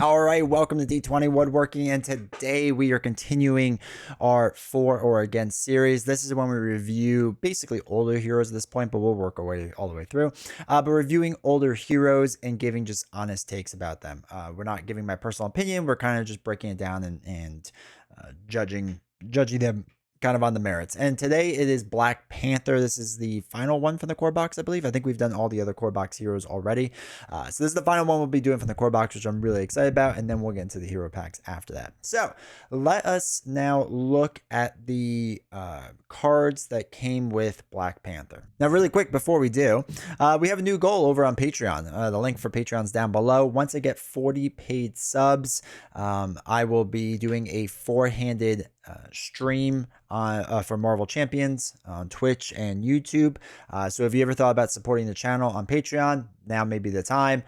All right, welcome to D20 Woodworking, and today we are continuing our For or Against series. This is when we review basically older heroes at this point, but we'll work our way all the way through. But reviewing older heroes and giving just honest takes about them. We're not giving my personal opinion. We're kind of just breaking it down and judging them kind of on the merits. And today it is Black Panther. This is the final one from the core box, I believe. I think we've done all the other core box heroes already. So this is the final one we'll be doing from the core box, which I'm really excited about. And then we'll get into the hero packs after that. So let us now look at the cards that came with Black Panther. Now, really quick before we do, we have a new goal over on Patreon. The link for Patreon's down below. Once I get 40 paid subs, I will be doing a four-handed stream for Marvel Champions on Twitch and YouTube. So if you ever thought about supporting the channel on Patreon, now may be the time.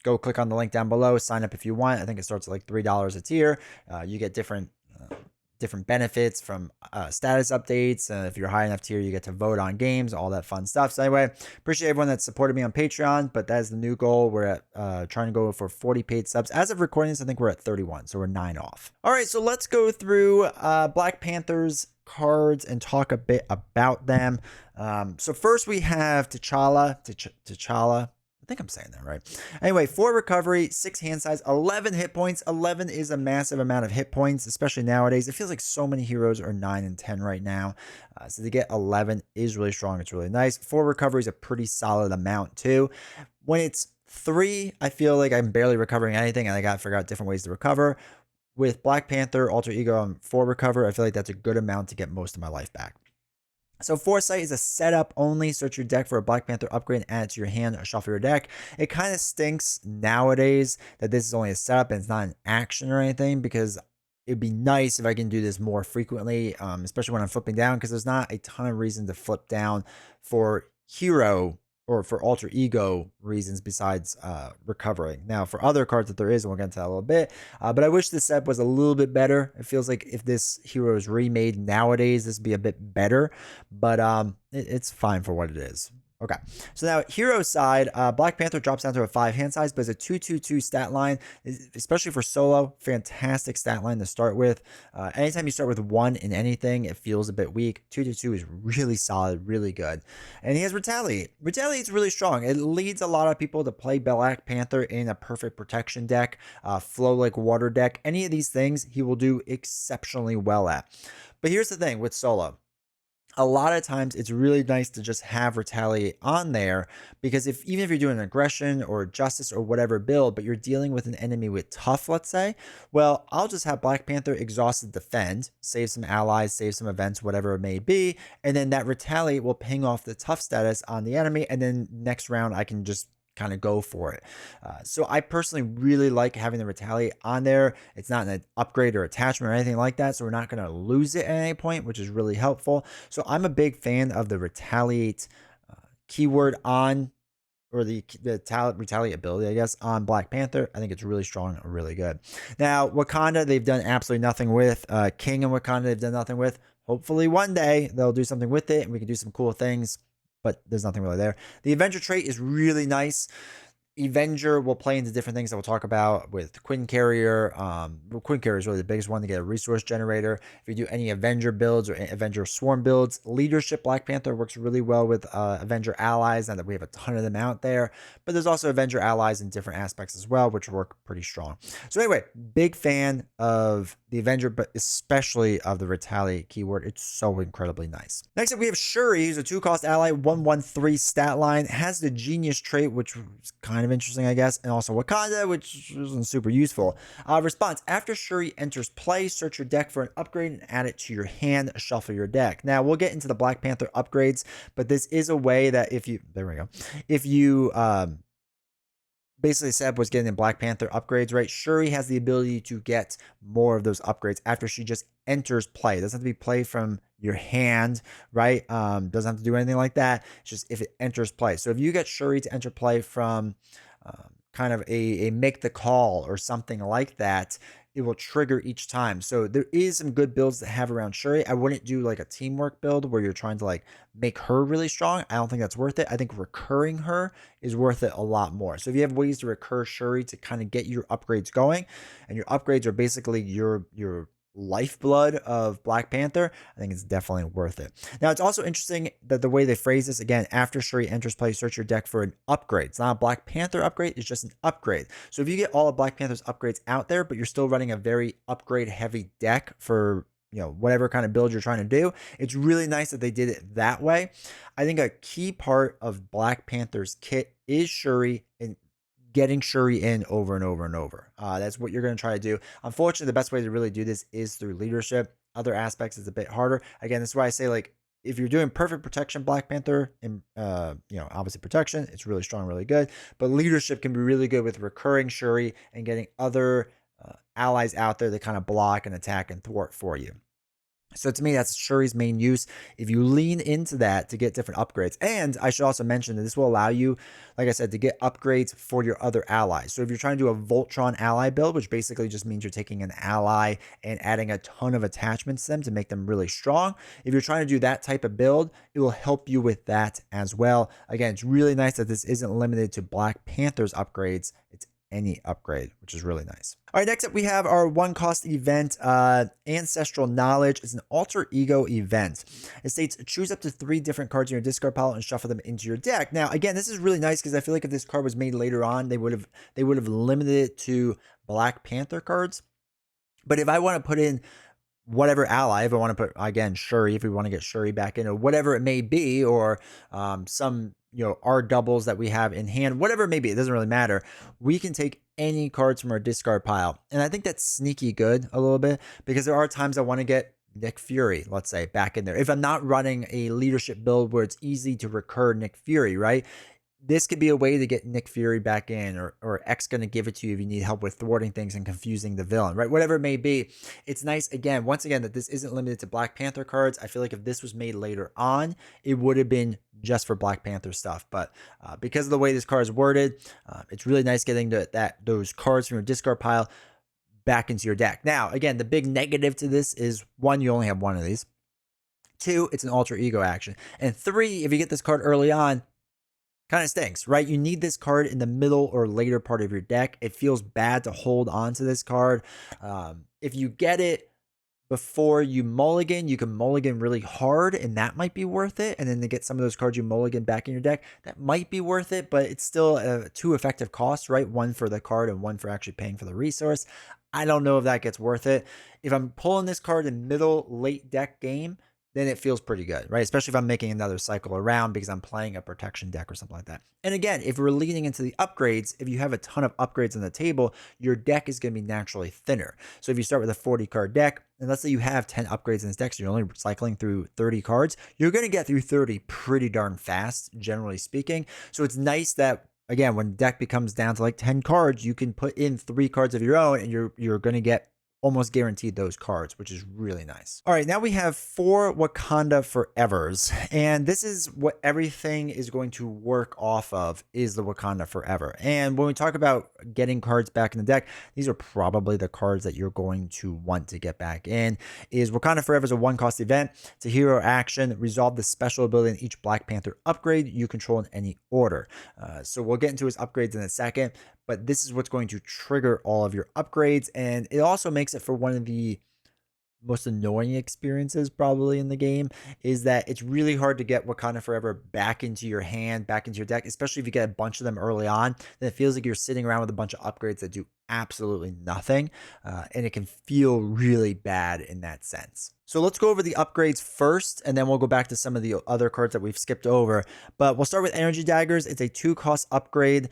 Go click on the link down below, sign up if you want. I think it starts at like $3 a tier. You get different benefits from status updates. If you're high enough tier, you get to vote on games, all that fun stuff. So anyway, appreciate everyone that supported me on Patreon, but that is the new goal. We're at trying to go for 40 paid subs. As of recording this, I think we're at 31, so we're 9 off. All right, so let's go through Black Panther's cards and talk a bit about them. So first we have TChalla. TChalla. I think I'm saying that right. Anyway, 4 recovery, 6 hand size, 11 hit points. 11 is a massive amount of hit points, especially nowadays. It feels like so many heroes are 9 and 10 right now. So to get 11 is really strong. It's really nice. 4 recovery is a pretty solid amount too. When it's 3, I feel like I'm barely recovering anything and I got to figure out different ways to recover. With Black Panther, Alter Ego, and 4 recover, I feel like that's a good amount to get most of my life back. So Foresight is a setup only. Search your deck for a Black Panther upgrade and add it to your hand or shuffle your deck. It kind of stinks nowadays that this is only a setup and it's not an action or anything, because it'd be nice if I can do this more frequently, especially when I'm flipping down, because there's not a ton of reason to flip down for hero or for alter ego reasons besides recovering. Now, for other cards that there is, and we'll get into that a little bit, but I wish this set was a little bit better. It feels like if this hero is remade nowadays, this would be a bit better, but it's fine for what it is. Okay, so now hero side, Black Panther drops down to a 5 hand size, but it's a 2/2/2 stat line, especially for solo. Fantastic stat line to start with. Anytime you start with 1 in anything, it feels a bit weak. 2/2/2 is really solid, really good. And he has Retaliate. Retaliate's really strong. It leads a lot of people to play Black Panther in a perfect protection deck, flow like water deck. Any of these things he will do exceptionally well at. But here's the thing with solo. A lot of times it's really nice to just have Retaliate on there, because even if you're doing aggression or justice or whatever build, but you're dealing with an enemy with tough, let's say, well, I'll just have Black Panther exhausted defend, save some allies, save some events, whatever it may be, and then that Retaliate will ping off the tough status on the enemy, and then next round I can just kind of go for it. So I personally really like having the Retaliate on there. It's not an upgrade or attachment or anything like that, so we're not going to lose it at any point, which is really helpful. So I'm a big fan of the Retaliate keyword on, or the Retaliate ability, I guess, on Black Panther. I think it's really strong and really good. Now, Wakanda, they've done absolutely nothing with. King and Wakanda, they've done nothing with. Hopefully one day they'll do something with it and we can do some cool things, but there's nothing really there. The Avenger trait is really nice. Avenger will play into different things that we'll talk about with Quinn Carrier. Quinn Carrier is really the biggest one to get a resource generator. If you do any Avenger builds or Avenger Swarm builds, Leadership Black Panther works really well with Avenger allies, now that we have a ton of them out there. But there's also Avenger allies in different aspects as well, which work pretty strong. So anyway, big fan of the Avenger, but especially of the Retaliate keyword. It's so incredibly nice. Next up, we have Shuri, who's a 2-cost ally, 1/1/3 stat line, has the Genius trait, which is kind of interesting, I guess, and also Wakanda, which isn't super useful. Response: after Shuri enters play, search your deck for an upgrade and add it to your hand, shuffle your deck. Now, we'll get into the Black Panther upgrades, but this is a way that if you, there we go, if you, basically Seb was getting the Black Panther upgrades, right? Shuri has the ability to get more of those upgrades after she just enters play. It doesn't have to be play from your hand, right? Doesn't have to do anything like that. It's just if it enters play. So if you get Shuri to enter play from kind of a make the call or something like that, it will trigger each time. So there is some good builds that have around Shuri. I wouldn't do like a teamwork build where you're trying to like make her really strong. I don't think that's worth it. I think recurring her is worth it a lot more. So if you have ways to recur Shuri to kind of get your upgrades going, and your upgrades are basically your lifeblood of Black Panther, I think it's definitely worth it. Now, it's also interesting that the way they phrase this, again, after Shuri enters play, search your deck for an upgrade. It's not a Black Panther upgrade, it's just an upgrade. So if you get all of Black Panther's upgrades out there, but you're still running a very upgrade heavy deck for whatever kind of build you're trying to do, it's really nice that they did it that way. I think a key part of Black Panther's kit is Shuri and getting Shuri in over and over and over. That's what you're going to try to do. Unfortunately, the best way to really do this is through leadership. Other aspects is a bit harder. Again, this is why I say, like, if you're doing perfect protection Black Panther and obviously protection, it's really strong, really good. But leadership can be really good with recurring Shuri and getting other allies out there that kind of block and attack and thwart for you. So to me, that's Shuri's main use. If you lean into that to get different upgrades, and I should also mention that this will allow you, like I said, to get upgrades for your other allies. So if you're trying to do a Voltron ally build, which basically just means you're taking an ally and adding a ton of attachments to them to make them really strong. If you're trying to do that type of build, it will help you with that as well. Again, it's really nice that this isn't limited to Black Panther's upgrades. It's any upgrade, which is really nice. All right, next up we have our one cost event, Ancestral Knowledge. Is an alter ego event. It states choose up to 3 different cards in your discard pile and shuffle them into your deck. Now, again, this is really nice because I feel like if this card was made later on, they would have limited it to Black Panther cards. But if I want to put in whatever ally, if I want to put, again, Shuri, if we want to get Shuri back in, or whatever it may be, or some our doubles that we have in hand, whatever it may be, it doesn't really matter. We can take any cards from our discard pile. And I think that's sneaky good a little bit, because there are times I want to get Nick Fury, let's say, back in there. If I'm not running a leadership build where it's easy to recur Nick Fury, right? This could be a way to get Nick Fury back in, or X going to give it to you if you need help with thwarting things and confusing the villain, right? Whatever it may be. It's nice, again, once again, that this isn't limited to Black Panther cards. I feel like if this was made later on, it would have been just for Black Panther stuff. But because of the way this card is worded, it's really nice getting those cards from your discard pile back into your deck. Now, again, the big negative to this is, 1, you only have 1 of these. 2, it's an alter ego action. And 3, if you get this card early on, kind of stinks, right? You need this card in the middle or later part of your deck. It feels bad to hold on to this card. If you get it before you mulligan, you can mulligan really hard, and that might be worth it. And then to get some of those cards you mulligan back in your deck, that might be worth it, but it's still 2 effective costs, right? 1 for the card and 1 for actually paying for the resource. I don't know if that gets worth it. If I'm pulling this card in middle, late deck game, then it feels pretty good, right? Especially if I'm making another cycle around because I'm playing a protection deck or something like that. And again, if we're leaning into the upgrades, if you have a ton of upgrades on the table, your deck is going to be naturally thinner. So if you start with a 40 card deck, and let's say you have 10 upgrades in this deck, so you're only cycling through 30 cards, you're going to get through 30 pretty darn fast, generally speaking. So it's nice that, again, when the deck becomes down to like 10 cards, you can put in 3 cards of your own, and you're going to get almost guaranteed those cards, which is really nice. All right, now we have 4 Wakanda Forevers, and this is what everything is going to work off of, is the Wakanda Forever. And when we talk about getting cards back in the deck, these are probably the cards that you're going to want to get back in. Is Wakanda Forever is a 1-cost event. It's a hero action. Resolve the special ability in each Black Panther upgrade you control in any order. So we'll get into his upgrades in a second, but this is what's going to trigger all of your upgrades, and it also makes it for one of the most annoying experiences probably in the game, is that it's really hard to get Wakanda Forever back into your hand, back into your deck, especially if you get a bunch of them early on. Then it feels like you're sitting around with a bunch of upgrades that do absolutely nothing, and it can feel really bad in that sense. So let's go over the upgrades first, and then we'll go back to some of the other cards that we've skipped over. But we'll start with Energy Daggers. It's a 2-cost upgrade,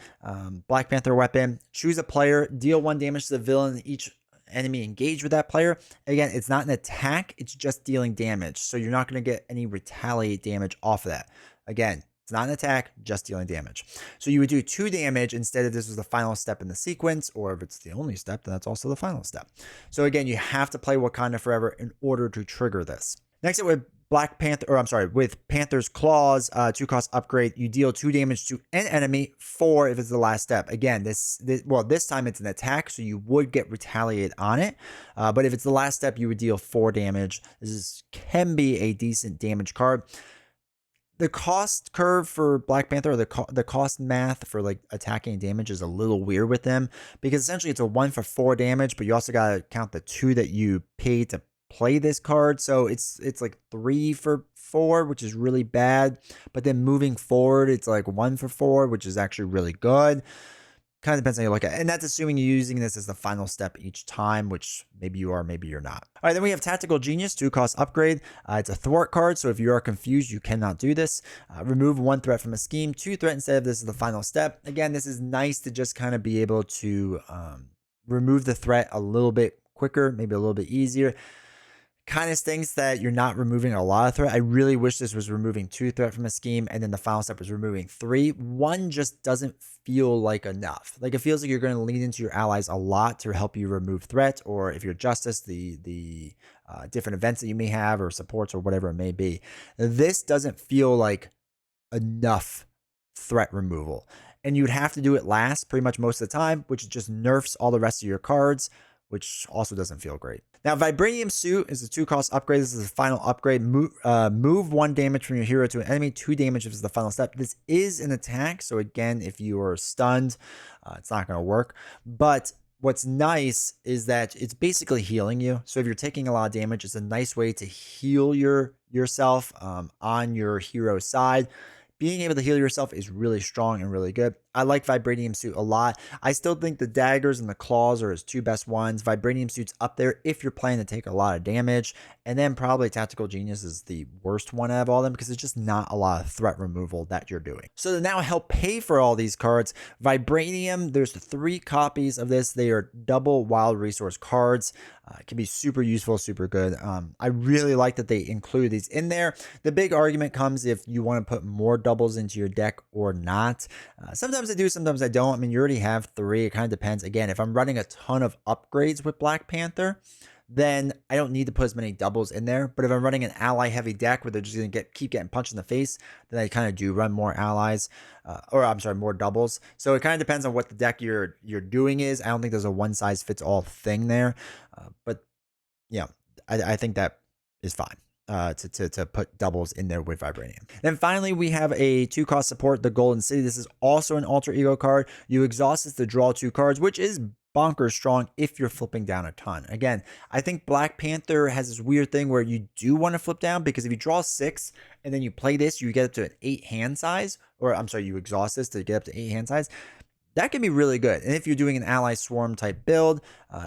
Black Panther weapon. Choose a player, deal 1 damage to the villain each enemy engaged with that player. Again, it's not an attack, it's just dealing damage. So you're not going to get any retaliate damage off of that. Again, it's not an attack, just dealing damage. So you would do 2 damage instead if this was the final step in the sequence, or if it's the only step, then that's also the final step. So again, you have to play Wakanda Forever in order to trigger this. Next, it would Black Panther, or I'm sorry, with Panther's Claws, 2-cost upgrade, you deal 2 damage to an enemy, 4 if it's the last step. Again, this time it's an attack, so you would get retaliate on it. But if it's the last step, you would deal 4 damage. Can be a decent damage card. The cost curve for Black Panther, or the cost math for like attacking damage, is a little weird with them, because essentially it's a 1 for 4 damage, but you also gotta count the 2 that you pay to play this card. So it's like 3 for 4, which is really bad. But then moving forward, it's like 1 for 4, which is actually really good. Kind of depends how you look at it. And that's assuming you're using this as the final step each time, which maybe you are, maybe you're not. All right, then we have Tactical Genius, 2-cost upgrade. It's a thwart card, so if you are confused, you cannot do this. Remove 1 threat from a scheme, 2 threat instead of this is the final step. Again, this is nice to just kind of be able to remove the threat a little bit quicker, maybe a little bit easier. Kind of stinks that you're not removing a lot of threat. I really wish this was removing 2 threat from a scheme, and then the final step was removing 3. 1 just doesn't feel like enough. Like, it feels like you're going to lean into your allies a lot to help you remove threat, or if you're Justice, the different events that you may have, or supports, or whatever it may be. This doesn't feel like enough threat removal, and you would have to do it last pretty much most of the time, which just nerfs all the rest of your cards, which also doesn't feel great. Now, Vibranium Suit is a 2-cost upgrade. This is the final upgrade. Move 1 damage from your hero to an enemy, 2 damage if it's the final step. This is an attack, so again, if you are stunned, it's not going to work. But what's nice is that it's basically healing you. So if you're taking a lot of damage, it's a nice way to heal yourself on your hero's side. Being able to heal yourself is really strong and really good. I like Vibranium Suit a lot. I still think the Daggers and the Claws are his 2 best ones. Vibranium Suit's up there if you're planning to take a lot of damage. And then probably Tactical Genius is the worst one out of all of them, because it's just not a lot of threat removal that you're doing. So to now help pay for all these cards, Vibranium, there's 3 copies of this. They are double wild resource cards. It can be super useful, super good. I really like that they include these in there. The big argument comes if you want to put more doubles into your deck or not. Sometimes I do, sometimes I don't. I mean, you already have 3. It kind of depends. Again, if I'm running a ton of upgrades with Black Panther, then I don't need to put as many doubles in there. But if I'm running an ally heavy deck where they're just going to keep getting punched in the face, then I kind of do run more allies, more doubles. So it kind of depends on what the deck you're doing is. I don't think there's a one size fits all thing there. But yeah, I think that is fine. To put doubles in there with Vibranium. Then finally, we have a 2-cost support, the Golden City. This is also an alter ego card. You exhaust this to draw 2 cards, which is bonkers strong if you're flipping down a ton. Again, I think Black Panther has this weird thing where you do want to flip down, because if you draw 6 and then you play this, you get up to an 8 hand size, or I'm sorry, you exhaust this to get up to 8 hand size. That can be really good. And if you're doing an ally swarm type build,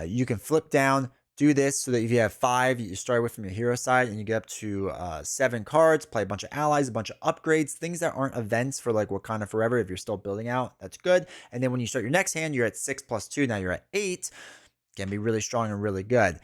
you can flip down, do this so that if you have 5, you start with from your hero side and you get up to 7 cards, play a bunch of allies, a bunch of upgrades, things that aren't events for like Wakanda Forever. If you're still building out, that's good. And then when you start your next hand, you're at 6 plus 2. Now you're at 8. Can be really strong and really good.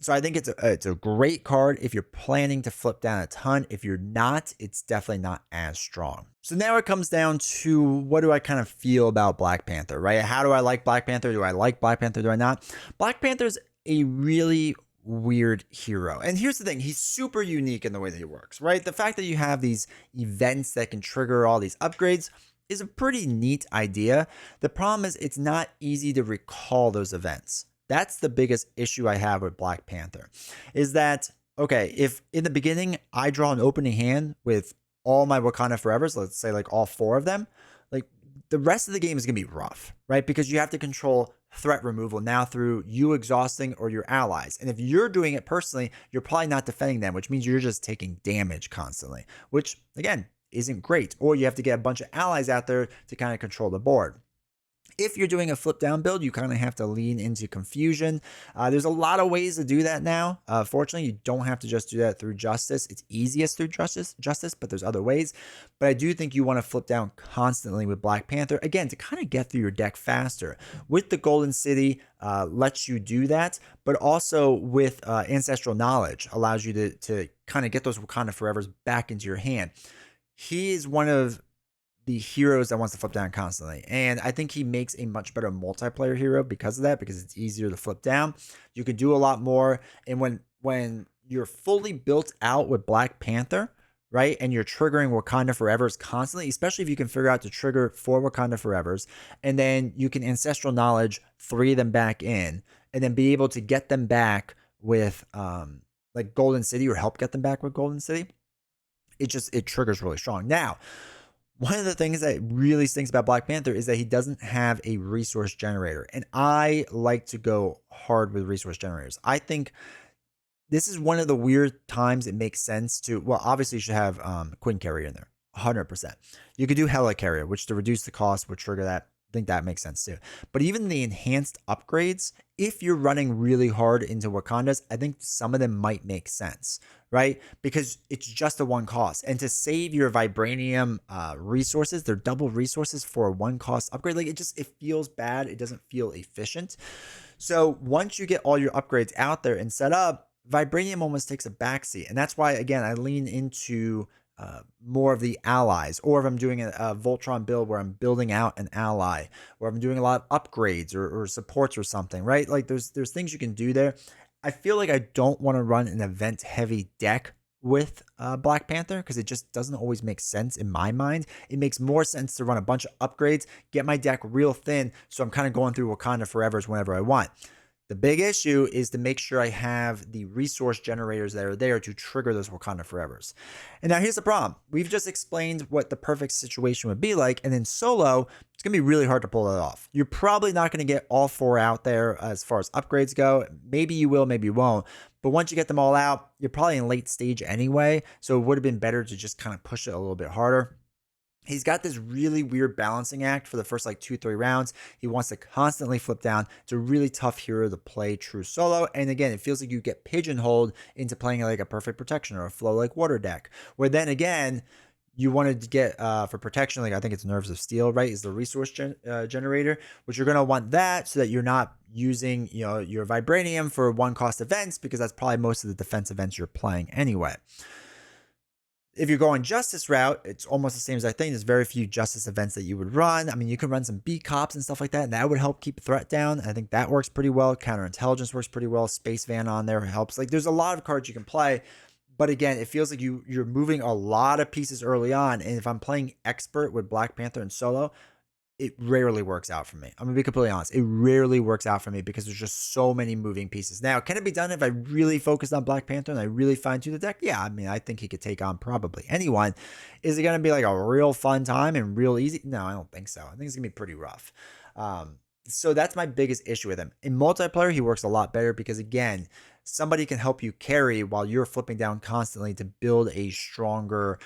So I think it's a great card if you're planning to flip down a ton. If you're not, it's definitely not as strong. So now it comes down to, what do I kind of feel about Black Panther, right? How do I like Black Panther? Do I like Black Panther? Do I not? Black Panther's a really weird hero. And here's the thing, he's super unique in the way that he works, right? The fact that you have these events that can trigger all these upgrades is a pretty neat idea. The problem is it's not easy to recall those events. That's the biggest issue I have with Black Panther, is that, okay, if in the beginning I draw an opening hand with all my Wakanda Forevers, let's say like all 4 of them, like the rest of the game is going to be rough, right? Because you have to control threat removal now through you exhausting or your allies. And if you're doing it personally, you're probably not defending them, which means you're just taking damage constantly, which again, isn't great. Or you have to get a bunch of allies out there to kind of control the board. If you're doing a flip down build, you kind of have to lean into confusion. There's a lot of ways to do that now. Fortunately, you don't have to just do that through justice. It's easiest through justice, but there's other ways. But I do think you want to flip down constantly with Black Panther, again, to kind of get through your deck faster. With the Golden City, lets you do that, but also with Ancestral Knowledge allows you to kind of get those Wakanda Forevers back into your hand. He is one of the heroes that wants to flip down constantly. And I think he makes a much better multiplayer hero because of that, because it's easier to flip down. You can do a lot more. And when you're fully built out with Black Panther, right? And you're triggering Wakanda Forevers constantly, especially if you can figure out to trigger 4 Wakanda Forevers, and then you can Ancestral Knowledge 3 of them back in, and then be able to get them back with like Golden City, or help get them back with Golden City. It triggers really strong. Now, one of the things that really stinks about Black Panther is that he doesn't have a resource generator. And I like to go hard with resource generators. I think this is one of the weird times it makes sense to, well, obviously you should have Queen Carrier in there, 100%. You could do Hella Carrier, which to reduce the cost would trigger that. I think that makes sense too. But even the enhanced upgrades, if you're running really hard into Wakandas, I think some of them might make sense, right? Because it's just a one cost. And to save your vibranium resources, they're double resources for a one cost upgrade. Like it feels bad. It doesn't feel efficient. So once you get all your upgrades out there and set up, vibranium almost takes a backseat. And that's why, again, I lean into more of the allies, or if I'm doing a Voltron build where I'm building out an ally, or I'm doing a lot of upgrades or supports or something, right? Like there's things you can do there. I feel like I don't want to run an event heavy deck with Black Panther because it just doesn't always make sense in my mind. It makes more sense to run a bunch of upgrades, get my deck real thin, so I'm kind of going through Wakanda Forevers whenever I want. The big issue is to make sure I have the resource generators that are there to trigger those Wakanda Forevers. And now here's the problem. We've just explained what the perfect situation would be like, and in solo, it's going to be really hard to pull that off. You're probably not going to get all 4 out there as far as upgrades go. Maybe you will, maybe you won't. But once you get them all out, you're probably in late stage anyway, so it would have been better to just kind of push it a little bit harder. He's got this really weird balancing act for the first like 2-3 rounds. He wants to constantly flip down. It's a really tough hero to play true solo. And again, it feels like you get pigeonholed into playing like a Perfect Protection or a Flow Like Water deck, where then again, you wanted to get for protection, like I think it's Nerves of Steel, right? Is the resource generator, which you're going to want that so that you're not using, your vibranium for one cost events, because that's probably most of the defense events you're playing anyway. If you're going Justice route, it's almost the same as I think. There's very few Justice events that you would run. I mean, you can run some B cops and stuff like that, and that would help keep threat down. I think that works pretty well. Counterintelligence works pretty well. Space Van on there helps. Like, there's a lot of cards you can play. But again, it feels like you're moving a lot of pieces early on. And if I'm playing Expert with Black Panther and solo, it rarely works out for me. I'm gonna be completely honest. It rarely works out for me because there's just so many moving pieces. Now, can it be done if I really focused on Black Panther and I really fine-tune the deck? Yeah, I mean, I think he could take on probably anyone. Is it gonna be like a real fun time and real easy? No, I don't think so. I think it's gonna be pretty rough. So that's my biggest issue with him. In multiplayer, he works a lot better because, again, somebody can help you carry while you're flipping down constantly to build a stronger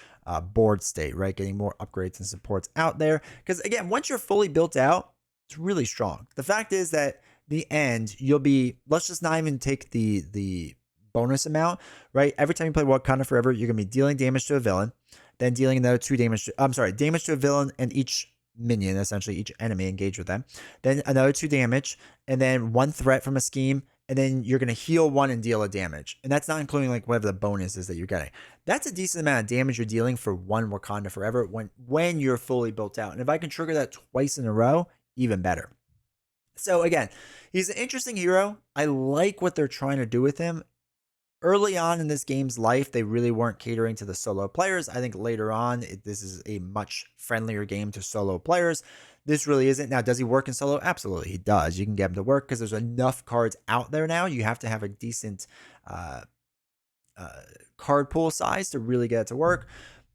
board state, right? Getting more upgrades and supports out there. Because, again, once you're fully built out, it's really strong. The fact is that the end, you'll be, let's just not even take the bonus amount, right? Every time you play Wakanda Forever, you're going to be dealing damage to a villain, then dealing another 2 damage. Damage to a villain and each minion, essentially each enemy engaged with them, then another 2 damage, and then 1 threat from a scheme, and then you're going to heal 1 and deal a damage. And that's not including like whatever the bonus is that you're getting. That's a decent amount of damage you're dealing for 1 Wakanda Forever when you're fully built out. And if I can trigger that twice in a row, even better. So again, he's an interesting hero. I like what they're trying to do with him. Early on in this game's life, they really weren't catering to the solo players. I think later on, this is a much friendlier game to solo players. This really isn't. Now, does he work in solo? Absolutely, he does. You can get him to work because there's enough cards out there now. You have to have a decent card pool size to really get it to work.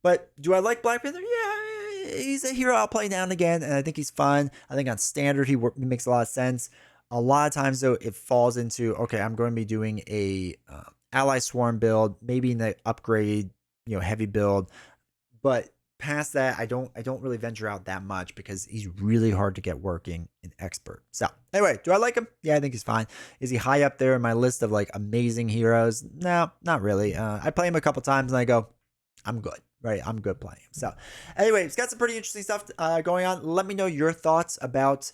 But do I like Black Panther? Yeah, he's a hero I'll play now and again, and I think he's fun. I think on standard, he makes a lot of sense. A lot of times, though, it falls into, okay, I'm going to be doing a ally swarm build, maybe in the upgrade, heavy build. But past that, I don't really venture out that much because he's really hard to get working in Expert. So anyway, do I like him? Yeah, I think he's fine. Is he high up there in my list of like amazing heroes? No, not really. I play him a couple times and I go, I'm good. Right, I'm good playing him. So anyway, it's got some pretty interesting stuff going on. Let me know your thoughts about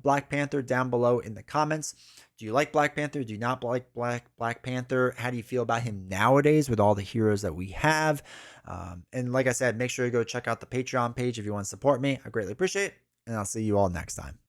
Black Panther down below in the comments. Do you like Black Panther? Do you not like Black Panther? How do you feel about him nowadays with all the heroes that we have? And like I said, make sure you go check out the Patreon page if you want to support me. I greatly appreciate it, and I'll see you all next time.